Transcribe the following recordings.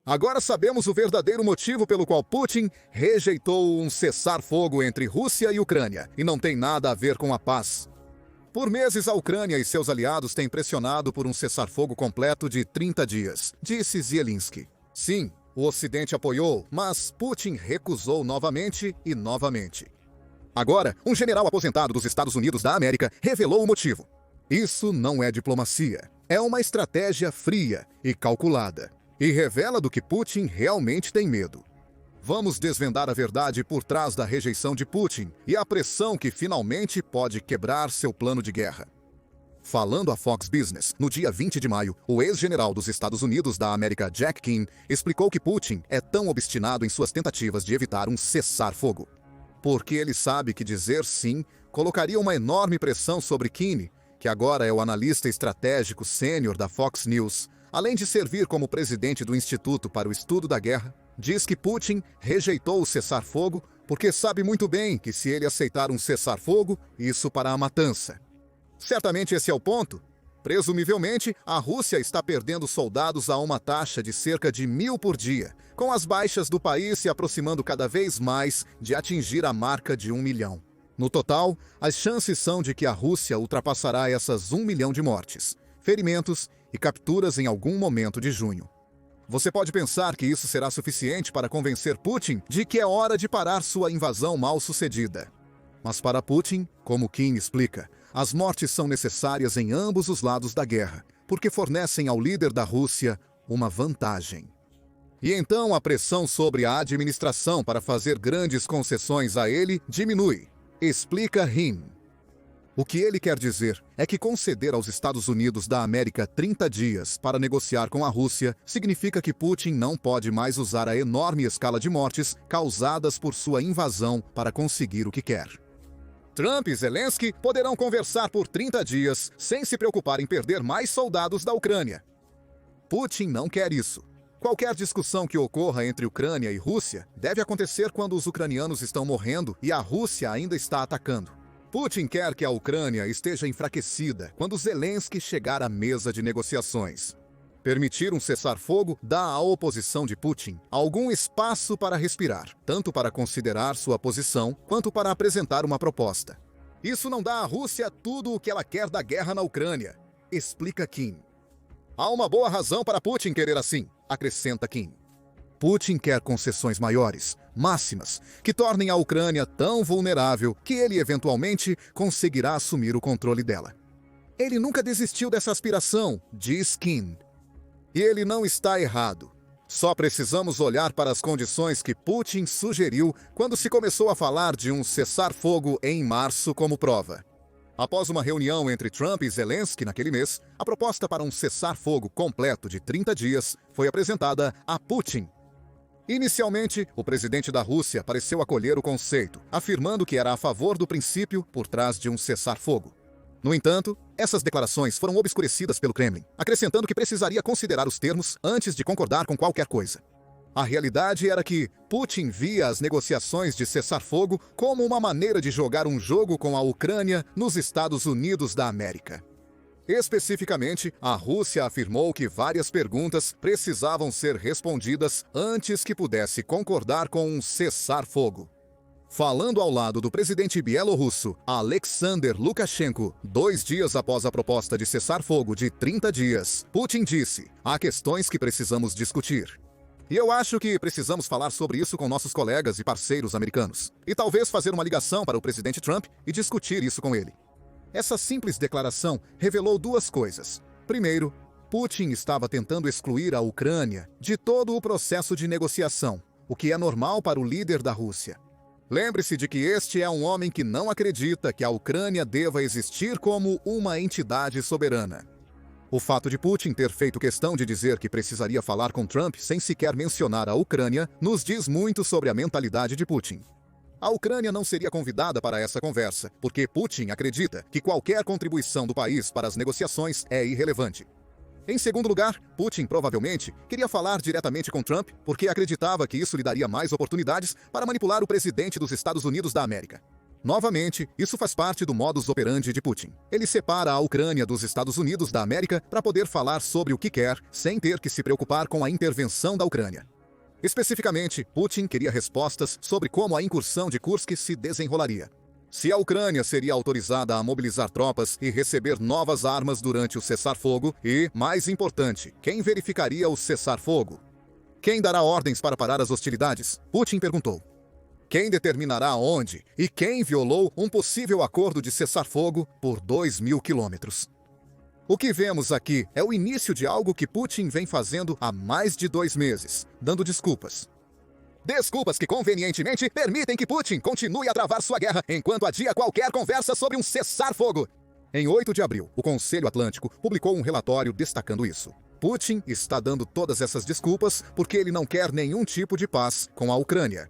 Agora sabemos o verdadeiro motivo pelo qual Putin rejeitou um cessar-fogo entre Rússia e Ucrânia, e não tem nada a ver com a paz. Por meses, a Ucrânia e seus aliados têm pressionado por um cessar-fogo completo de 30 dias, disse Zelensky. Sim, o Ocidente apoiou, mas Putin recusou novamente e novamente. Agora, um general aposentado dos Estados Unidos da América revelou o motivo. Isso não é diplomacia. É uma estratégia fria e calculada. E revela do que Putin realmente tem medo. Vamos desvendar a verdade por trás da rejeição de Putin e a pressão que finalmente pode quebrar seu plano de guerra. Falando à Fox Business, no dia 20 de maio, o ex-general dos Estados Unidos da América, Jack Keane, explicou que Putin é tão obstinado em suas tentativas de evitar um cessar-fogo. Porque ele sabe que dizer sim colocaria uma enorme pressão sobre Keane, que agora é o analista estratégico sênior da Fox News, além de servir como presidente do Instituto para o Estudo da Guerra. Diz que Putin rejeitou o cessar-fogo porque sabe muito bem que se ele aceitar um cessar-fogo, isso fará a matança. Certamente esse é o ponto. Presumivelmente, a Rússia está perdendo soldados a uma taxa de cerca de 1.000 por dia, com as baixas do país se aproximando cada vez mais de atingir a marca de 1 milhão. No total, as chances são de que a Rússia ultrapassará essas 1 milhão de mortes, ferimentos e capturas em algum momento de junho. Você pode pensar que isso será suficiente para convencer Putin de que é hora de parar sua invasão mal-sucedida. Mas para Putin, como Kim explica, as mortes são necessárias em ambos os lados da guerra, porque fornecem ao líder da Rússia uma vantagem. E então a pressão sobre a administração para fazer grandes concessões a ele diminui, explica Rim. O que ele quer dizer é que conceder aos Estados Unidos da América 30 dias para negociar com a Rússia significa que Putin não pode mais usar a enorme escala de mortes causadas por sua invasão para conseguir o que quer. Trump e Zelensky poderão conversar por 30 dias sem se preocupar em perder mais soldados da Ucrânia. Putin não quer isso. Qualquer discussão que ocorra entre Ucrânia e Rússia deve acontecer quando os ucranianos estão morrendo e a Rússia ainda está atacando. Putin quer que a Ucrânia esteja enfraquecida quando Zelensky chegar à mesa de negociações. Permitir um cessar-fogo dá à oposição de Putin algum espaço para respirar, tanto para considerar sua posição quanto para apresentar uma proposta. Isso não dá à Rússia tudo o que ela quer da guerra na Ucrânia, explica Kim. Há uma boa razão para Putin querer assim, acrescenta Kim. Putin quer concessões maiores, máximas, que tornem a Ucrânia tão vulnerável que ele eventualmente conseguirá assumir o controle dela. Ele nunca desistiu dessa aspiração, diz Kim. E ele não está errado. Só precisamos olhar para as condições que Putin sugeriu quando se começou a falar de um cessar-fogo em março como prova. Após uma reunião entre Trump e Zelensky naquele mês, a proposta para um cessar-fogo completo de 30 dias foi apresentada a Putin. Inicialmente, o presidente da Rússia pareceu acolher o conceito, afirmando que era a favor do princípio por trás de um cessar-fogo. No entanto, essas declarações foram obscurecidas pelo Kremlin, acrescentando que precisaria considerar os termos antes de concordar com qualquer coisa. A realidade era que Putin via as negociações de cessar-fogo como uma maneira de jogar um jogo com a Ucrânia nos Estados Unidos da América. Especificamente, a Rússia afirmou que várias perguntas precisavam ser respondidas antes que pudesse concordar com um cessar-fogo. Falando ao lado do presidente bielorrusso, Alexander Lukashenko, 2 dias após a proposta de cessar-fogo de 30 dias, Putin disse: há questões que precisamos discutir. E eu acho que precisamos falar sobre isso com nossos colegas e parceiros americanos. E talvez fazer uma ligação para o presidente Trump e discutir isso com ele. Essa simples declaração revelou 2 coisas. Primeiro, Putin estava tentando excluir a Ucrânia de todo o processo de negociação, o que é normal para o líder da Rússia. Lembre-se de que este é um homem que não acredita que a Ucrânia deva existir como uma entidade soberana. O fato de Putin ter feito questão de dizer que precisaria falar com Trump sem sequer mencionar a Ucrânia nos diz muito sobre a mentalidade de Putin. A Ucrânia não seria convidada para essa conversa, porque Putin acredita que qualquer contribuição do país para as negociações é irrelevante. Em segundo lugar, Putin provavelmente queria falar diretamente com Trump porque acreditava que isso lhe daria mais oportunidades para manipular o presidente dos Estados Unidos da América. Novamente, isso faz parte do modus operandi de Putin. Ele separa a Ucrânia dos Estados Unidos da América para poder falar sobre o que quer, sem ter que se preocupar com a intervenção da Ucrânia. Especificamente, Putin queria respostas sobre como a incursão de Kursk se desenrolaria. Se a Ucrânia seria autorizada a mobilizar tropas e receber novas armas durante o cessar-fogo e, mais importante, quem verificaria o cessar-fogo? Quem dará ordens para parar as hostilidades? Putin perguntou. Quem determinará onde e quem violou um possível acordo de cessar-fogo por 2.000 quilômetros? O que vemos aqui é o início de algo que Putin vem fazendo há mais de 2 meses, dando desculpas. Desculpas que convenientemente permitem que Putin continue a travar sua guerra enquanto adia qualquer conversa sobre um cessar-fogo. Em 8 de abril, o Conselho Atlântico publicou um relatório destacando isso. Putin está dando todas essas desculpas porque ele não quer nenhum tipo de paz com a Ucrânia.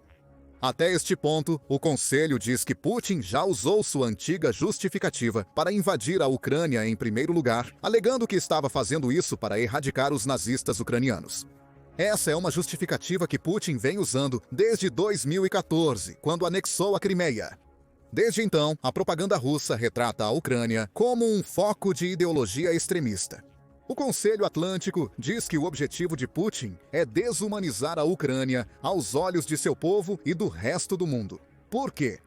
Até este ponto, o Conselho diz que Putin já usou sua antiga justificativa para invadir a Ucrânia em primeiro lugar, alegando que estava fazendo isso para erradicar os nazistas ucranianos. Essa é uma justificativa que Putin vem usando desde 2014, quando anexou a Crimeia. Desde então, a propaganda russa retrata a Ucrânia como um foco de ideologia extremista. O Conselho Atlântico diz que o objetivo de Putin é desumanizar a Ucrânia aos olhos de seu povo e do resto do mundo. Por quê?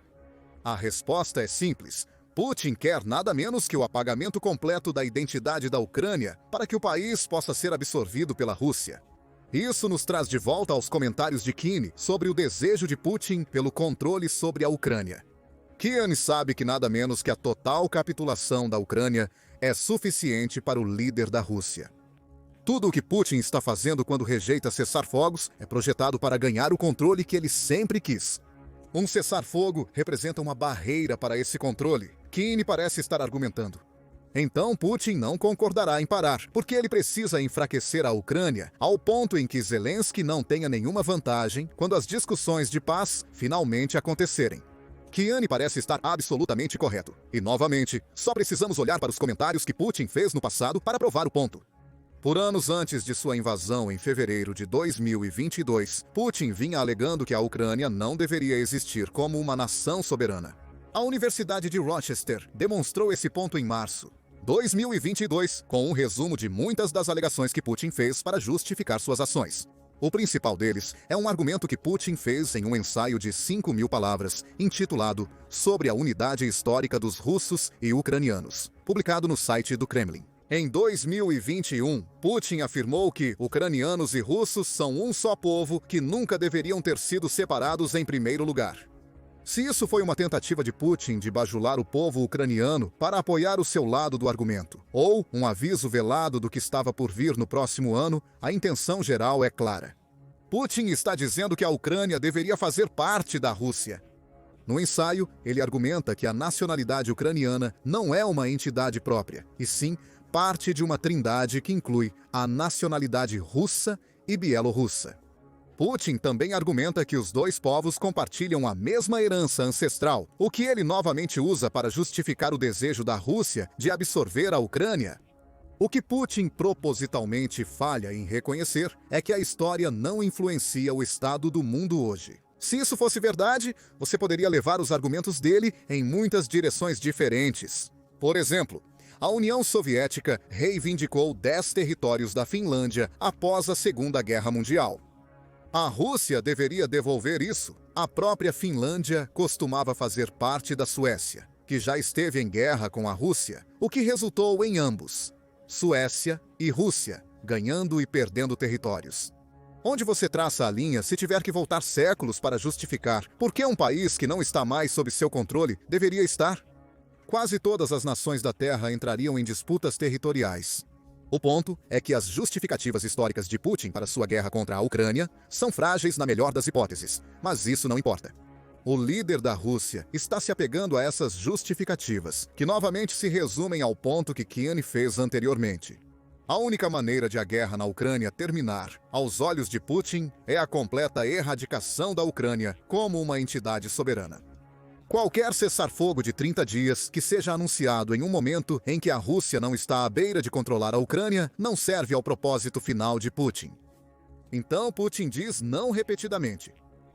A resposta é simples. Putin quer nada menos que o apagamento completo da identidade da Ucrânia para que o país possa ser absorvido pela Rússia. Isso nos traz de volta aos comentários de Kine sobre o desejo de Putin pelo controle sobre a Ucrânia. Kine sabe que nada menos que a total capitulação da Ucrânia é suficiente para o líder da Rússia. Tudo o que Putin está fazendo quando rejeita cessar-fogos é projetado para ganhar o controle que ele sempre quis. Um cessar-fogo representa uma barreira para esse controle, Kine parece estar argumentando. Então Putin não concordará em parar, porque ele precisa enfraquecer a Ucrânia ao ponto em que Zelensky não tenha nenhuma vantagem quando as discussões de paz finalmente acontecerem. Kine parece estar absolutamente correto. E, novamente, só precisamos olhar para os comentários que Putin fez no passado para provar o ponto. Por anos antes de sua invasão em fevereiro de 2022, Putin vinha alegando que a Ucrânia não deveria existir como uma nação soberana. A Universidade de Rochester demonstrou esse ponto em março 2022, com um resumo de muitas das alegações que Putin fez para justificar suas ações. O principal deles é um argumento que Putin fez em um ensaio de 5.000 palavras, intitulado Sobre a Unidade Histórica dos Russos e Ucranianos, publicado no site do Kremlin. Em 2021, Putin afirmou que ucranianos e russos são um só povo que nunca deveriam ter sido separados em primeiro lugar. Se isso foi uma tentativa de Putin de bajular o povo ucraniano para apoiar o seu lado do argumento, ou um aviso velado do que estava por vir no próximo ano, a intenção geral é clara. Putin está dizendo que a Ucrânia deveria fazer parte da Rússia. No ensaio, ele argumenta que a nacionalidade ucraniana não é uma entidade própria, e sim parte de uma trindade que inclui a nacionalidade russa e bielorrussa. Putin também argumenta que os dois povos compartilham a mesma herança ancestral, o que ele novamente usa para justificar o desejo da Rússia de absorver a Ucrânia. O que Putin propositalmente falha em reconhecer é que a história não influencia o estado do mundo hoje. Se isso fosse verdade, você poderia levar os argumentos dele em muitas direções diferentes. Por exemplo, a União Soviética reivindicou 10 territórios da Finlândia após a Segunda Guerra Mundial. A Rússia deveria devolver isso. A própria Finlândia costumava fazer parte da Suécia, que já esteve em guerra com a Rússia, o que resultou em ambos, Suécia e Rússia, ganhando e perdendo territórios. Onde você traça a linha se tiver que voltar séculos para justificar por que um país que não está mais sob seu controle deveria estar? Quase todas as nações da Terra entrariam em disputas territoriais. O ponto é que as justificativas históricas de Putin para sua guerra contra a Ucrânia são frágeis na melhor das hipóteses, mas isso não importa. O líder da Rússia está se apegando a essas justificativas, que novamente se resumem ao ponto que Kine fez anteriormente. A única maneira de a guerra na Ucrânia terminar, aos olhos de Putin, é a completa erradicação da Ucrânia como uma entidade soberana. Qualquer cessar-fogo de 30 dias que seja anunciado em um momento em que a Rússia não está à beira de controlar a Ucrânia não serve ao propósito final de Putin. Então Putin diz não repetidamente.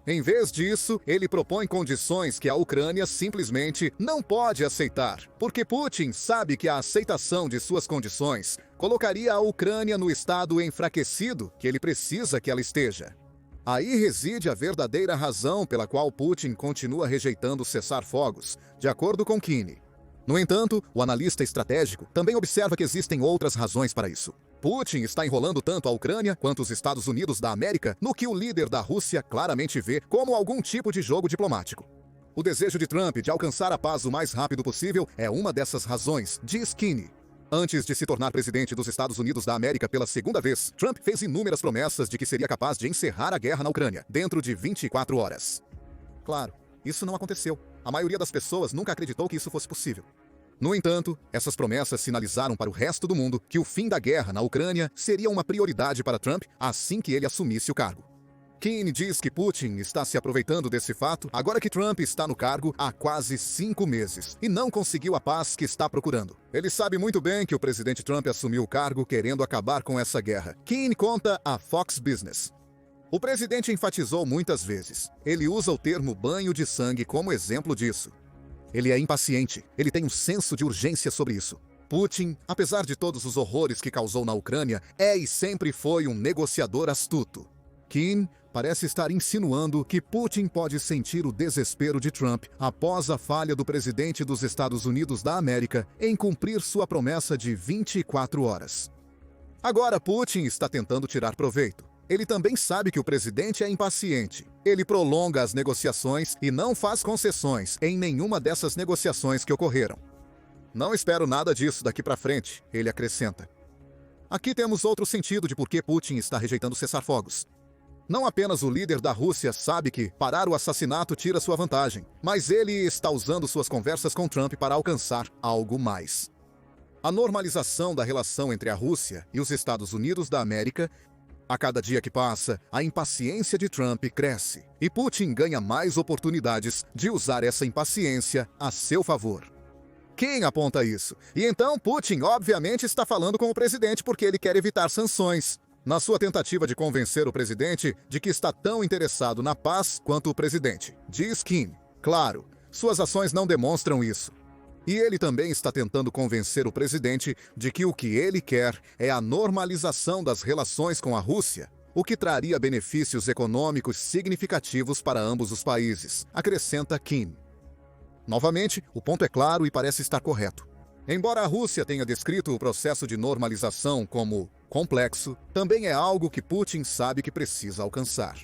Em vez disso, ele propõe condições que a Ucrânia simplesmente não pode aceitar, porque Putin sabe que a aceitação de suas condições colocaria a Ucrânia no estado enfraquecido que ele precisa que ela esteja. Aí reside a verdadeira razão pela qual Putin continua rejeitando cessar fogos, de acordo com Kine. No entanto, o analista estratégico também observa que existem outras razões para isso. Putin está enrolando tanto a Ucrânia quanto os Estados Unidos da América no que o líder da Rússia claramente vê como algum tipo de jogo diplomático. O desejo de Trump de alcançar a paz o mais rápido possível é uma dessas razões, diz Kine. Antes de se tornar presidente dos Estados Unidos da América pela segunda vez, Trump fez inúmeras promessas de que seria capaz de encerrar a guerra na Ucrânia dentro de 24 horas. Claro, isso não aconteceu. A maioria das pessoas nunca acreditou que isso fosse possível. No entanto, essas promessas sinalizaram para o resto do mundo que o fim da guerra na Ucrânia seria uma prioridade para Trump assim que ele assumisse o cargo. Kine diz que Putin está se aproveitando desse fato agora que Trump está no cargo há quase 5 meses e não conseguiu a paz que está procurando. Ele sabe muito bem que o presidente Trump assumiu o cargo querendo acabar com essa guerra. Kine conta a Fox Business. O presidente enfatizou muitas vezes. Ele usa o termo banho de sangue como exemplo disso. Ele é impaciente, ele tem um senso de urgência sobre isso. Putin, apesar de todos os horrores que causou na Ucrânia, é e sempre foi um negociador astuto. Kine parece estar insinuando que Putin pode sentir o desespero de Trump após a falha do presidente dos Estados Unidos da América em cumprir sua promessa de 24 horas. Agora Putin está tentando tirar proveito. Ele também sabe que o presidente é impaciente. Ele prolonga as negociações e não faz concessões em nenhuma dessas negociações que ocorreram. Não espero nada disso daqui para frente, ele acrescenta. Aqui temos outro sentido de por que Putin está rejeitando cessar-fogos. Não apenas o líder da Rússia sabe que parar o assassinato tira sua vantagem, mas ele está usando suas conversas com Trump para alcançar algo mais. A normalização da relação entre a Rússia e os Estados Unidos da América. A cada dia que passa, a impaciência de Trump cresce, e Putin ganha mais oportunidades de usar essa impaciência a seu favor. Quem aponta isso? E então Putin obviamente está falando com o presidente porque ele quer evitar sanções. Na sua tentativa de convencer o presidente de que está tão interessado na paz quanto o presidente, diz Kim. Claro, suas ações não demonstram isso. E ele também está tentando convencer o presidente de que o que ele quer é a normalização das relações com a Rússia, o que traria benefícios econômicos significativos para ambos os países, acrescenta Kim. Novamente, o ponto é claro e parece estar correto. Embora a Rússia tenha descrito o processo de normalização como complexo, também é algo que Putin sabe que precisa alcançar.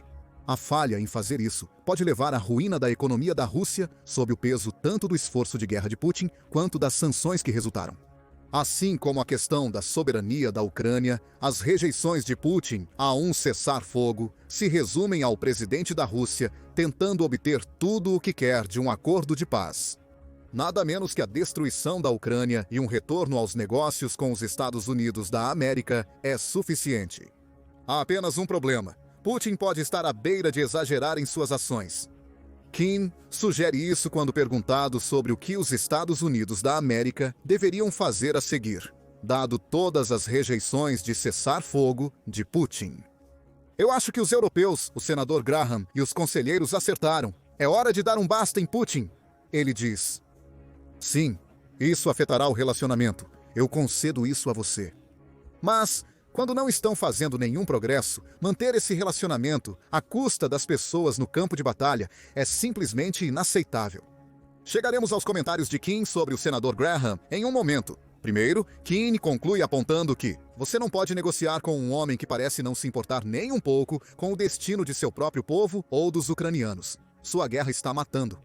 A falha em fazer isso pode levar à ruína da economia da Rússia sob o peso tanto do esforço de guerra de Putin quanto das sanções que resultaram. Assim como a questão da soberania da Ucrânia, as rejeições de Putin a um cessar-fogo se resumem ao presidente da Rússia tentando obter tudo o que quer de um acordo de paz. Nada menos que a destruição da Ucrânia e um retorno aos negócios com os Estados Unidos da América é suficiente. Há apenas um problema. Putin pode estar à beira de exagerar em suas ações. Kim sugere isso quando perguntado sobre o que os Estados Unidos da América deveriam fazer a seguir, dado todas as rejeições de cessar-fogo de Putin. Eu acho que os europeus, o senador Graham e os conselheiros acertaram. É hora de dar um basta em Putin, ele diz. Sim, isso afetará o relacionamento. Eu concedo isso a você. Mas quando não estão fazendo nenhum progresso, manter esse relacionamento à custa das pessoas no campo de batalha é simplesmente inaceitável. Chegaremos aos comentários de Kim sobre o senador Graham em um momento. Primeiro, Kim conclui apontando que você não pode negociar com um homem que parece não se importar nem um pouco com o destino de seu próprio povo ou dos ucranianos. Sua guerra está matando.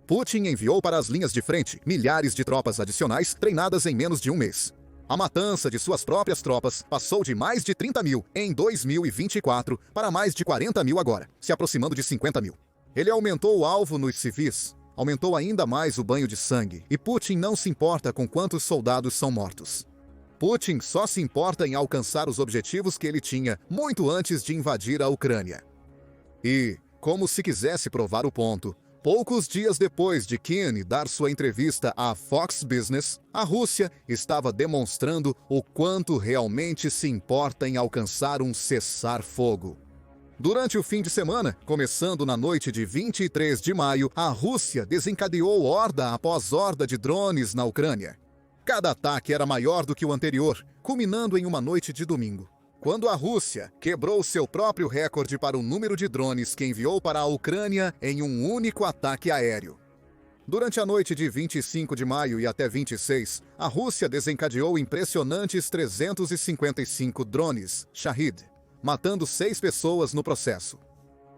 Putin enviou para as linhas de frente milhares de tropas adicionais treinadas em menos de um mês. A matança de suas próprias tropas passou de mais de 30 mil em 2024 para mais de 40 mil agora, se aproximando de 50 mil. Ele aumentou o alvo nos civis, aumentou ainda mais o banho de sangue, e Putin não se importa com quantos soldados são mortos. Putin só se importa em alcançar os objetivos que ele tinha muito antes de invadir a Ucrânia. E, como se quisesse provar o ponto, poucos dias depois de Kim dar sua entrevista à Fox Business, a Rússia estava demonstrando o quanto realmente se importa em alcançar um cessar-fogo. Durante o fim de semana, começando na noite de 23 de maio, a Rússia desencadeou horda após horda de drones na Ucrânia. Cada ataque era maior do que o anterior, culminando em uma noite de domingo, quando a Rússia quebrou seu próprio recorde para o número de drones que enviou para a Ucrânia em um único ataque aéreo. Durante a noite de 25 de maio e até 26, a Rússia desencadeou impressionantes 355 drones Shahid, matando 6 pessoas no processo.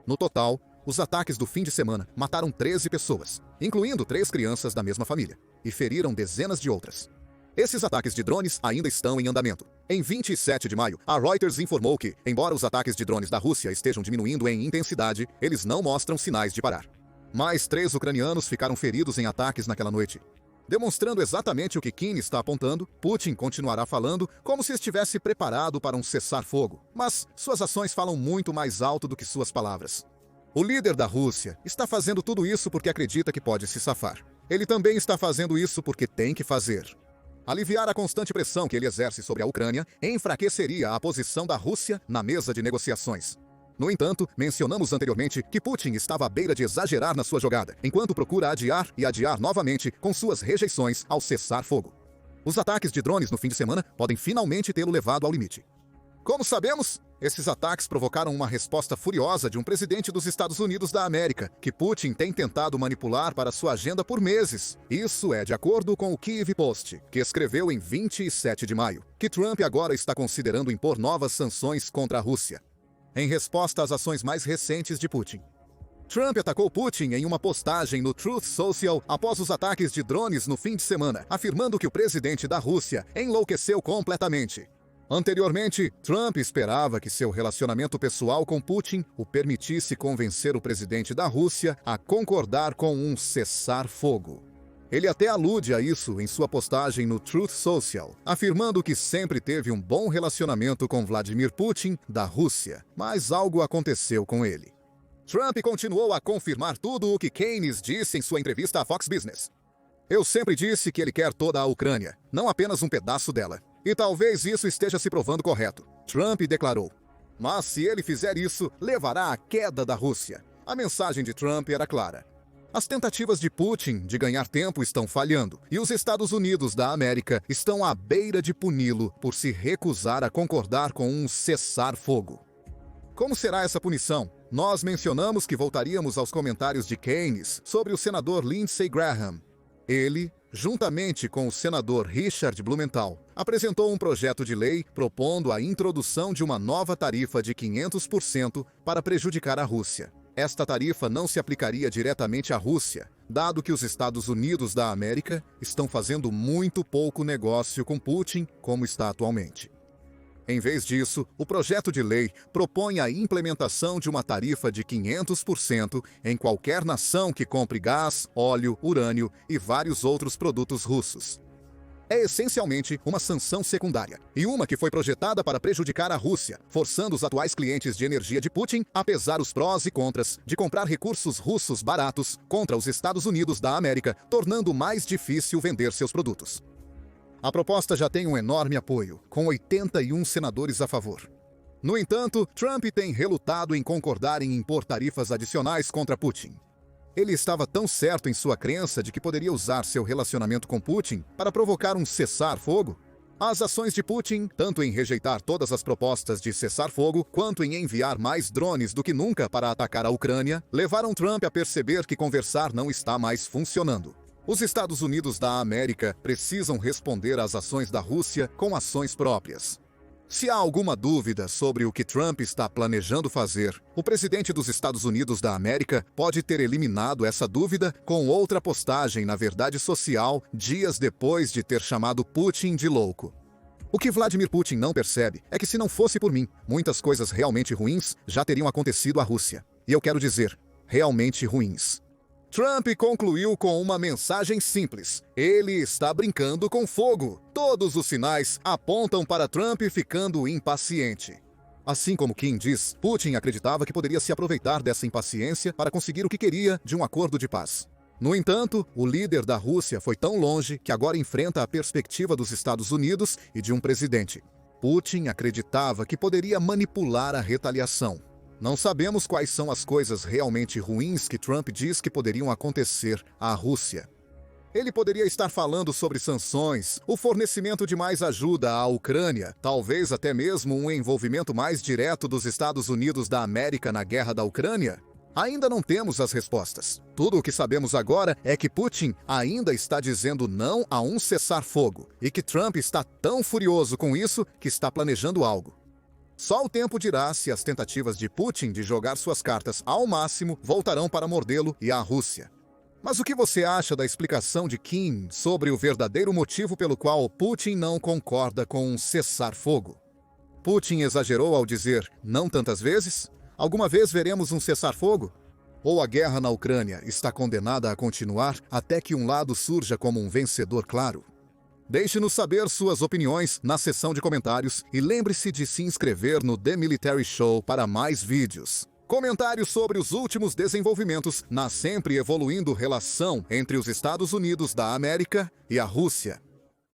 No total, os ataques do fim de semana mataram 13 pessoas, incluindo 3 crianças da mesma família, e feriram dezenas de outras. Esses ataques de drones ainda estão em andamento. Em 27 de maio, a Reuters informou que, embora os ataques de drones da Rússia estejam diminuindo em intensidade, eles não mostram sinais de parar. Mais 3 ucranianos ficaram feridos em ataques naquela noite. Demonstrando exatamente o que Kim está apontando, Putin continuará falando como se estivesse preparado para um cessar-fogo, mas suas ações falam muito mais alto do que suas palavras. O líder da Rússia está fazendo tudo isso porque acredita que pode se safar. Ele também está fazendo isso porque tem que fazer. Aliviar a constante pressão que ele exerce sobre a Ucrânia enfraqueceria a posição da Rússia na mesa de negociações. No entanto, mencionamos anteriormente que Putin estava à beira de exagerar na sua jogada, enquanto procura adiar e adiar novamente com suas rejeições ao cessar-fogo. Os ataques de drones no fim de semana podem finalmente tê-lo levado ao limite. Como sabemos, esses ataques provocaram uma resposta furiosa de um presidente dos Estados Unidos da América, que Putin tem tentado manipular para sua agenda por meses. Isso é de acordo com o Kyiv Post, que escreveu em 27 de maio, que Trump agora está considerando impor novas sanções contra a Rússia, em resposta às ações mais recentes de Putin. Trump atacou Putin em uma postagem no Truth Social após os ataques de drones no fim de semana, afirmando que o presidente da Rússia enlouqueceu completamente. Anteriormente, Trump esperava que seu relacionamento pessoal com Putin o permitisse convencer o presidente da Rússia a concordar com um cessar-fogo. Ele até alude a isso em sua postagem no Truth Social, afirmando que sempre teve um bom relacionamento com Vladimir Putin, da Rússia, mas algo aconteceu com ele. Trump continuou a confirmar tudo o que Keynes disse em sua entrevista à Fox Business. Eu sempre disse que ele quer toda a Ucrânia, não apenas um pedaço dela. E talvez isso esteja se provando correto, Trump declarou. Mas se ele fizer isso, levará à queda da Rússia. A mensagem de Trump era clara. As tentativas de Putin de ganhar tempo estão falhando, e os Estados Unidos da América estão à beira de puni-lo por se recusar a concordar com um cessar-fogo. Como será essa punição? Nós mencionamos que voltaríamos aos comentários de Keynes sobre o senador Lindsey Graham. Ele, juntamente com o senador Richard Blumenthal, apresentou um projeto de lei propondo a introdução de uma nova tarifa de 500% para prejudicar a Rússia. Esta tarifa não se aplicaria diretamente à Rússia, dado que os Estados Unidos da América estão fazendo muito pouco negócio com Putin como está atualmente. Em vez disso, o projeto de lei propõe a implementação de uma tarifa de 500% em qualquer nação que compre gás, óleo, urânio e vários outros produtos russos. É essencialmente uma sanção secundária, e uma que foi projetada para prejudicar a Rússia, forçando os atuais clientes de energia de Putin a pesar os prós e contras de comprar recursos russos baratos contra os Estados Unidos da América, tornando mais difícil vender seus produtos. A proposta já tem um enorme apoio, com 81 senadores a favor. No entanto, Trump tem relutado em concordar em impor tarifas adicionais contra Putin. Ele estava tão certo em sua crença de que poderia usar seu relacionamento com Putin para provocar um cessar-fogo. As ações de Putin, tanto em rejeitar todas as propostas de cessar-fogo, quanto em enviar mais drones do que nunca para atacar a Ucrânia, levaram Trump a perceber que conversar não está mais funcionando. Os Estados Unidos da América precisam responder às ações da Rússia com ações próprias. Se há alguma dúvida sobre o que Trump está planejando fazer, o presidente dos Estados Unidos da América pode ter eliminado essa dúvida com outra postagem na Verdade Social dias depois de ter chamado Putin de louco. O que Vladimir Putin não percebe é que se não fosse por mim, muitas coisas realmente ruins já teriam acontecido à Rússia. E eu quero dizer, realmente ruins. Trump concluiu com uma mensagem simples. Ele está brincando com fogo. Todos os sinais apontam para Trump ficando impaciente. Assim como Kim diz, Putin acreditava que poderia se aproveitar dessa impaciência para conseguir o que queria de um acordo de paz. No entanto, o líder da Rússia foi tão longe que agora enfrenta a perspectiva dos Estados Unidos e de um presidente. Putin acreditava que poderia manipular a retaliação. Não sabemos quais são as coisas realmente ruins que Trump diz que poderiam acontecer à Rússia. Ele poderia estar falando sobre sanções, o fornecimento de mais ajuda à Ucrânia, talvez até mesmo um envolvimento mais direto dos Estados Unidos da América na guerra da Ucrânia. Ainda não temos as respostas. Tudo o que sabemos agora é que Putin ainda está dizendo não a um cessar-fogo e que Trump está tão furioso com isso que está planejando algo. Só o tempo dirá se as tentativas de Putin de jogar suas cartas ao máximo voltarão para mordê-lo e a Rússia. Mas o que você acha da explicação de Kim sobre o verdadeiro motivo pelo qual Putin não concorda com um cessar-fogo? Putin exagerou ao dizer não tantas vezes? Alguma vez veremos um cessar-fogo? Ou a guerra na Ucrânia está condenada a continuar até que um lado surja como um vencedor claro? Deixe-nos saber suas opiniões na seção de comentários e lembre-se de se inscrever no The Military Show para mais vídeos. Comentários sobre os últimos desenvolvimentos na sempre evoluindo relação entre os Estados Unidos da América e a Rússia.